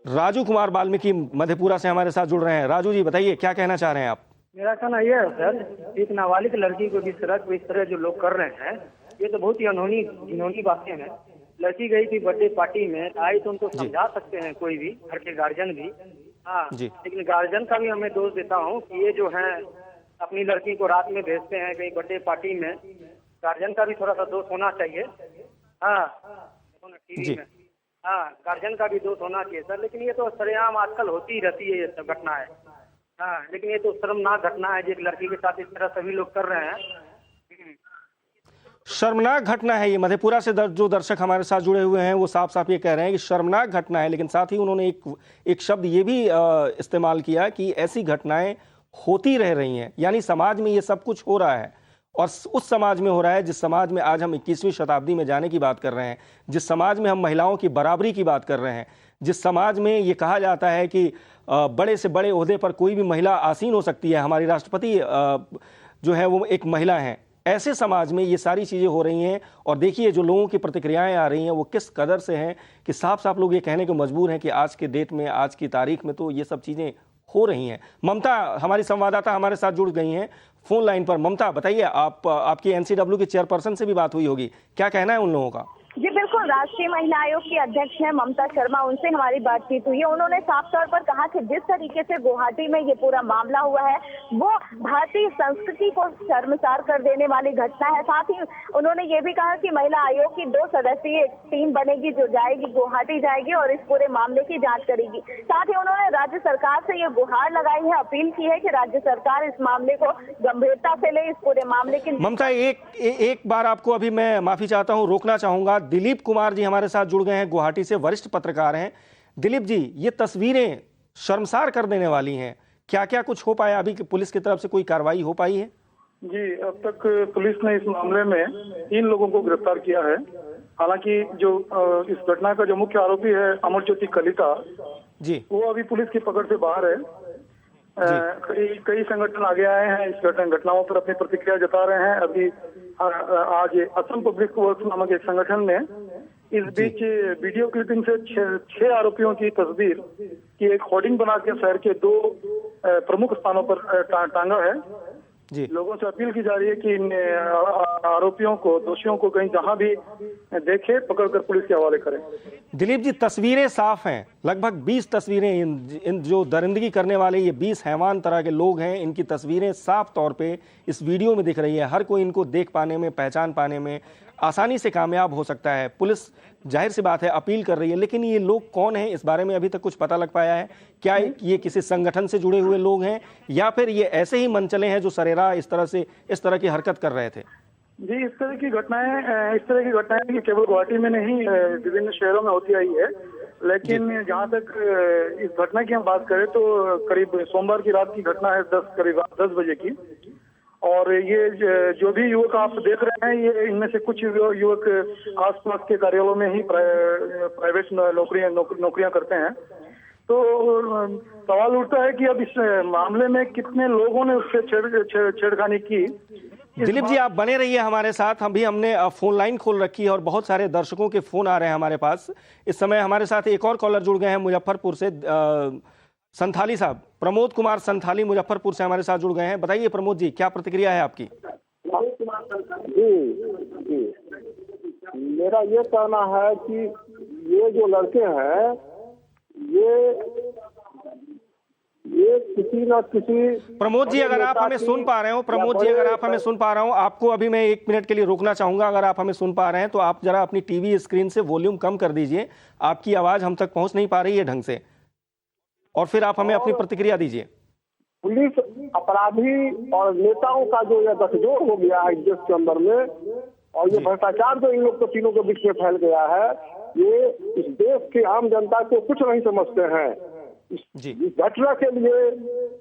राजू कुमार वाल्मीकि मधेपुरा से हमारे साथ जुड़ रहे हैं। राजू जी बताइए क्या कहना चाह रहे हैं आप? मेरा कहना यह है सर, एक नाबालिग लड़की को जिस तरह जो लोग कर रहे हैं, ये तो बहुत ही घिनौनी बातें हैं। लड़की गई थी बर्थडे पार्टी में, आई तो उनको समझा सकते हैं कोई भी, घर के गार्जियन भी। हाँ, लेकिन गार्जियन का भी हमें दोष देता हूँ कि ये जो है अपनी लड़की को रात में भेजते हैं कहीं बर्थडे पार्टी में। गार्जियन का भी थोड़ा सा दोष होना चाहिए। हाँ, टीवी में हाँ, गार्जियन का भी दोष होना चाहिए सर। लेकिन ये तो सरेआम आजकल होती ही रहती है ये सब घटनाएं। हाँ, लेकिन ये तो शर्मनाक घटना है जो एक लड़की के साथ इस तरह सभी लोग कर रहे हैं। शर्मनाक घटना है ये। मधेपुरा से जो दर्शक हमारे साथ जुड़े हुए हैं वो साफ साफ ये कह रहे हैं कि शर्मनाक घटना है, लेकिन साथ ही उन्होंने एक शब्द ये भी इस्तेमाल किया कि ऐसी घटनाएं होती रह रही हैं, यानी समाज में ये सब कुछ हो रहा है और उस समाज में हो रहा है जिस समाज में आज हम 21वीं शताब्दी में जाने की बात कर रहे हैं, जिस समाज में हम महिलाओं की बराबरी की बात कर रहे हैं, जिस समाज में ये कहा जाता है कि बड़े से बड़े ओहदे पर कोई भी महिला आसीन हो सकती है, हमारी राष्ट्रपति जो है वो एक महिला हैं, ऐसे समाज में ये सारी चीज़ें हो रही हैं। और देखिए जो लोगों की प्रतिक्रियाएं आ रही हैं वो किस कदर से हैं कि साफ साफ लोग ये कहने को मजबूर हैं कि आज के डेट में, आज की तारीख में तो ये सब चीज़ें हो रही हैं। ममता हमारी संवाददाता हमारे साथ जुड़ गई हैं फोन लाइन पर। ममता बताइए, आपकी एनसीडब्ल्यू की चेयरपर्सन से भी बात हुई होगी, क्या कहना है उन लोगों का? जी बिल्कुल, राष्ट्रीय महिला आयोग की अध्यक्ष हैं ममता शर्मा, उनसे हमारी बातचीत हुई है। उन्होंने साफ तौर पर कहा कि जिस तरीके से गुवाहाटी में ये पूरा मामला हुआ है वो भारतीय संस्कृति को शर्मसार कर देने वाली घटना है। साथ ही उन्होंने ये भी कहा कि महिला आयोग की 2 सदस्यीय टीम बनेगी जो जाएगी, गुवाहाटी जाएगी और इस पूरे मामले की जाँच करेगी। साथ ही उन्होंने राज्य सरकार से ये गुहार लगाई है, अपील की है कि राज्य सरकार इस मामले को गंभीरता से ले, इस पूरे मामले की। ममता एक बार आपको अभी मैं माफी चाहता हूँ, रोकना चाहूंगा। दिलीप कुमार जी हमारे साथ जुड़ गए हैं, गुवाहाटी से वरिष्ठ पत्रकार हैं। दिलीप जी, ये तस्वीरें शर्मसार कर देने वाली हैं, क्या क्या कुछ हो पाया? अभी पुलिस की तरफ से कोई कार्रवाई हो पाई है? जी, अब तक पुलिस ने इस मामले में 3 लोगों को गिरफ्तार किया है। हालांकि जो इस घटना का जो मुख्य आरोपी है अमरज्योति कलिता जी, वो अभी पुलिस की पकड़ से बाहर है। कई संगठन आगे आए हैं, इस घटनाओं पर अपनी प्रतिक्रिया जता रहे हैं। अभी आज असम पब्लिक वर्क्स नामक एक संगठन ने इस बीच वीडियो क्लिपिंग से 6 आरोपियों की तस्वीर की एक होर्डिंग बना के शहर के 2 प्रमुख स्थानों पर टांगा है जी। लोगों से अपील की जा रही है कि इन आरोपियों को, दोषियों को कहीं जहां भी देखे पकड़कर पुलिस के हवाले करें। दिलीप जी, तस्वीरें साफ हैं, लगभग 20 तस्वीरें इन जो दरिंदगी करने वाले ये 20 हैवान तरह के लोग हैं, इनकी तस्वीरें साफ तौर पे इस वीडियो में दिख रही है। हर कोई इनको देख पाने में, पहचान पाने में आसानी से कामयाब हो सकता है। पुलिस जाहिर सी बात है अपील कर रही है, लेकिन ये लोग कौन हैं इस बारे में अभी तक कुछ पता लग पाया है? क्या ये किसी संगठन से जुड़े हुए लोग हैं या फिर ये ऐसे ही मनचले हैं जो सरेरा इस तरह की हरकत कर रहे थे? जी, इस तरह की घटनाएं केवल गुवाहाटी में नहीं विभिन्न शहरों में होती आई है। लेकिन जहां तक इस घटना की हम बात करें तो करीब सोमवार की रात की घटना है, करीब 10 बजे की। और ये जो भी युवक आप देख रहे हैं, ये इनमें से कुछ युवक आसपास के कार्यालयों में ही प्राइवेट नौकरियां करते हैं। तो सवाल उठता है कि अब इस मामले में कितने लोगों ने उससे छेड़खानी की। दिलीप जी, आप बने रहिए हमारे साथ। हमने फोन लाइन खोल रखी है और बहुत सारे दर्शकों के फोन आ रहे हैं हमारे पास। इस समय हमारे साथ एक और कॉलर जुड़ गए हैं मुजफ्फरपुर से, संथाली साहब, प्रमोद कुमार संथाली मुजफ्फरपुर से हमारे साथ जुड़ गए हैं। बताइए प्रमोद जी, क्या प्रतिक्रिया है आपकी? जी, मेरा ये कहना है कि ये जो लड़के हैं ये किसी न किसी। प्रमोद जी, अगर आप हमें सुन पा रहे हो, आपको अभी मैं 1 मिनट के लिए रोकना चाहूंगा। अगर आप हमें सुन पा रहे हैं तो आप जरा अपनी टीवी स्क्रीन से वॉल्यूम कम कर दीजिए, आपकी आवाज हम तक पहुंच नहीं पा रही है ढंग से, और फिर आप हमें अपनी प्रतिक्रिया दीजिए। पुलिस अपराधी और नेताओं का जो यह गठजोड़ हो गया है देश के अंदर में, और ये भ्रष्टाचार जो इन लोग को तीनों के बीच में फैल गया है, ये इस देश की आम जनता को कुछ नहीं समझते हैं। इस घटना के लिए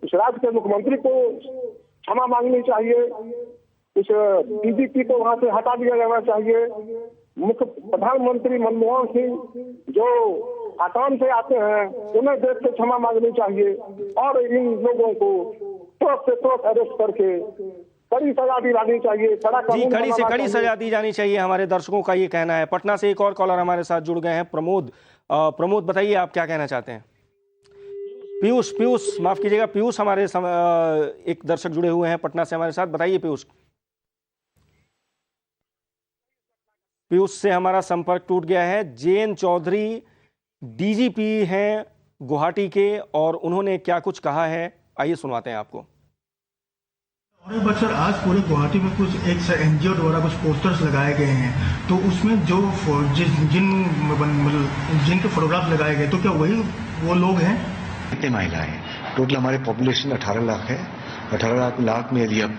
इस राज्य के मुख्यमंत्री को क्षमा मांगनी चाहिए, इस डीजीपी को वहां से हटा दिया जाना चाहिए। मुख्य प्रधानमंत्री मनमोहन सिंह जो आसाम से आते हैं, उन्हें देश से क्षमा मांगनी चाहिए और इन लोगों को तुरंत से तुरंत अरेस्ट करके कड़ी सजा दिलानी चाहिए। कड़ी से कड़ी सजा दी जानी चाहिए, हमारे दर्शकों का ये कहना है। पटना से एक और कॉलर हमारे साथ जुड़ गए हैं, प्रमोद। बताइए आप क्या कहना चाहते हैं? पीयूष पीयूष माफ कीजिएगा, पीयूष हमारे एक दर्शक जुड़े हुए हैं पटना से हमारे साथ। बताइए पीयूष। पीयूष से हमारा संपर्क टूट गया है। जे.एन. चौधरी डीजीपी हैं गुवाहाटी के और उन्होंने क्या कुछ कहा है, आइए सुनवाते हैं आपको। बट सर, आज पूरे गुवाहाटी में कुछ एक एनजीओ द्वारा कुछ पोस्टर्स लगाए गए हैं, तो उसमें जो जिनके फोटोग्राफ लगाए गए, तो क्या वही वो लोग हैं? कितने महिलाएं हैं? टोटल हमारे पॉपुलेशन 18 लाख है। 18 लाख में यदि आप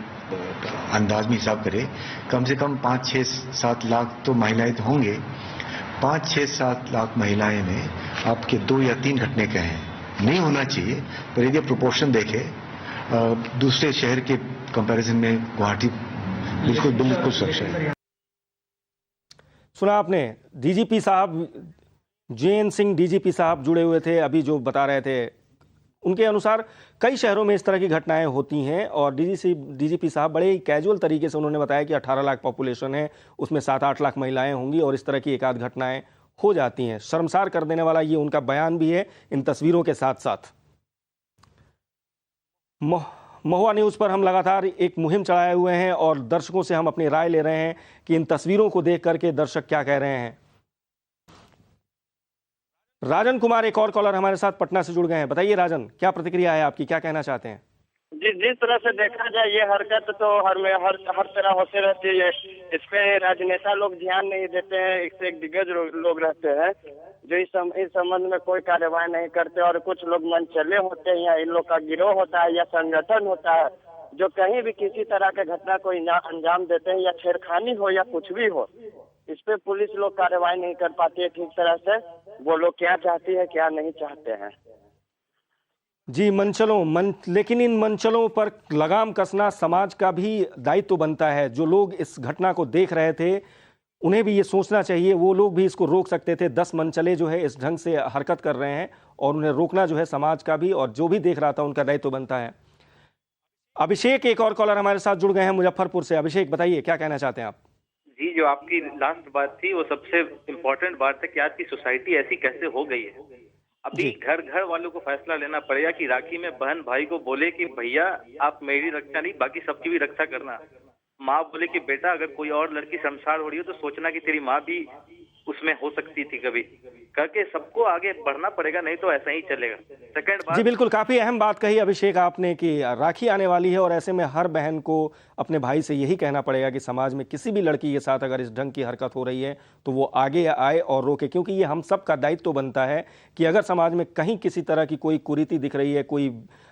अंदाज में हिसाब करें, कम से कम 5, 6, 7 लाख तो महिलाएं तो होंगे। 5, 6, 7 लाख महिलाएं में आपके 2 या 3 घटने का है। नहीं होना चाहिए, पर यदि प्रोपोर्शन देखें दूसरे शहर के कंपैरिजन में गुवाहाटी बिल्कुल सुरक्षा है। सुना आपने, डीजीपी साहब जे.एन. सिंह डीजीपी साहब जुड़े हुए थे, अभी जो बता रहे थे उनके अनुसार कई शहरों में इस तरह की घटनाएं होती हैं और डीजीपी साहब बड़े ही कैजुअल तरीके से उन्होंने बताया कि 18 लाख पॉपुलेशन है, उसमें 7-8 लाख महिलाएं होंगी और इस तरह की एक आध घटनाएं हो जाती हैं। शर्मसार कर देने वाला ये उनका बयान भी है इन तस्वीरों के साथ साथ। महुआ न्यूज़ पर हम लगातार एक मुहिम चलाए हुए हैं और दर्शकों से हम अपनी राय ले रहे हैं कि इन तस्वीरों को देख करके दर्शक क्या कह रहे हैं। राजन कुमार एक और कॉलर हमारे साथ पटना से जुड़ गए हैं। बताइए राजन, क्या प्रतिक्रिया है आपकी, क्या कहना चाहते हैं? जिस तरह से देखा जाए ये हरकत तो हर तरह होते रहती है। इस पे राजनेता लोग ध्यान नहीं देते हैं। एक से एक दिग्गज लोग रहते हैं जो इस संबंध में कोई कार्यवाही नहीं करते और कुछ लोग मनचले होते हैं या इन लोग का गिरोह होता है या संगठन होता है जो कहीं भी किसी तरह के घटना को अंजाम देते हैं या छेड़खानी हो या कुछ भी हो, इस पे पुलिस लोग कार्रवाई नहीं कर पाती है ठीक तरह से। वो लोग क्या चाहती है क्या नहीं चाहते हैं। जी, लेकिन इन मंचलों पर लगाम कसना समाज का भी दायित्व बनता है। जो लोग इस घटना को देख रहे थे उन्हें भी ये सोचना चाहिए, वो लोग भी इसको रोक सकते थे। 10 मंचले जो है इस ढंग से हरकत कर रहे हैं और उन्हें रोकना जो है समाज का भी और जो भी देख रहा था उनका दायित्व बनता है। अभिषेक एक और कॉलर हमारे साथ जुड़ गए हैं मुजफ्फरपुर से। अभिषेक बताइए, क्या कहना चाहते हैं आप? जी, जो आपकी लास्ट बात थी वो सबसे इम्पोर्टेंट बात है कि आज की सोसाइटी ऐसी कैसे हो गई है। अभी घर घर वालों को फैसला लेना पड़ेगा कि राखी में बहन भाई को बोले कि भैया आप मेरी रक्षा नहीं बाकी सबकी भी रक्षा करना। माँ बोले कि बेटा अगर कोई और लड़की संसार हो रही हो तो सोचना कि तेरी माँ भी उसमें हो सकती थी कभी, करके सबको आगे बढ़ना पड़ेगा, नहीं तो ऐसा ही चलेगा। सेकंड बात, जी बिल्कुल, काफी अहम बात कही अभिषेक आपने कि राखी आने वाली है और ऐसे में हर बहन को अपने भाई से यही कहना पड़ेगा कि समाज में किसी भी लड़की के साथ अगर इस ढंग की हरकत हो रही है तो वो आगे आए और रोके, क्योंकि ये हम सब का दायित्व बनता है कि अगर समाज में कहीं किसी तरह की कोई कुरीति दिख रही है, कोई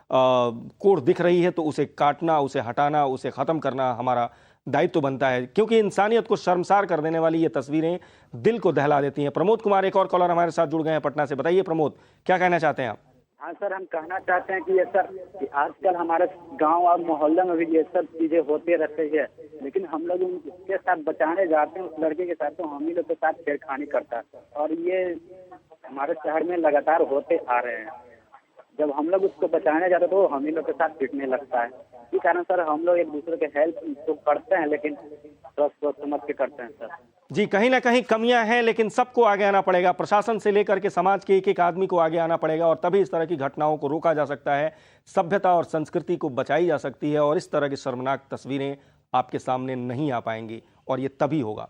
कोड़ दिख रही है तो उसे काटना, उसे हटाना, उसे खत्म करना हमारा दायित्व बनता है, क्योंकि इंसानियत को शर्मसार कर देने वाली ये तस्वीरें दिल को दहला देती हैं। प्रमोद कुमार एक और कॉलर हमारे साथ जुड़ गए हैं पटना से। बताइए प्रमोद, क्या कहना चाहते हैं आप? हाँ सर, हम कहना चाहते हैं कि ये सर कि आजकल हमारे गांव और मोहल्ले में भी ये सब चीजें होते रहते हैं, लेकिन हम लोग उसके साथ बचाने जाते हैं उस लड़के के साथ तो हम ही लोग के साथ छेड़खानी करता है और ये हमारे शहर में लगातार होते आ रहे हैं। जब हम लोग उसको बचाने जाते तो हम ही लोग के साथ पिटने लगता है। इस कारण सर हम लोग एक दूसरे के हेल्प तो करते हैं लेकिन सोच समझ के करते हैं सर। जी, कहीं ना कहीं कमियां हैं लेकिन सबको आगे आना पड़ेगा, प्रशासन से लेकर के समाज के एक एक आदमी को आगे आना पड़ेगा और तभी इस तरह की घटनाओं को रोका जा सकता है, सभ्यता और संस्कृति को बचाई जा सकती है और इस तरह की शर्मनाक तस्वीरें आपके सामने नहीं आ पाएंगी और ये तभी होगा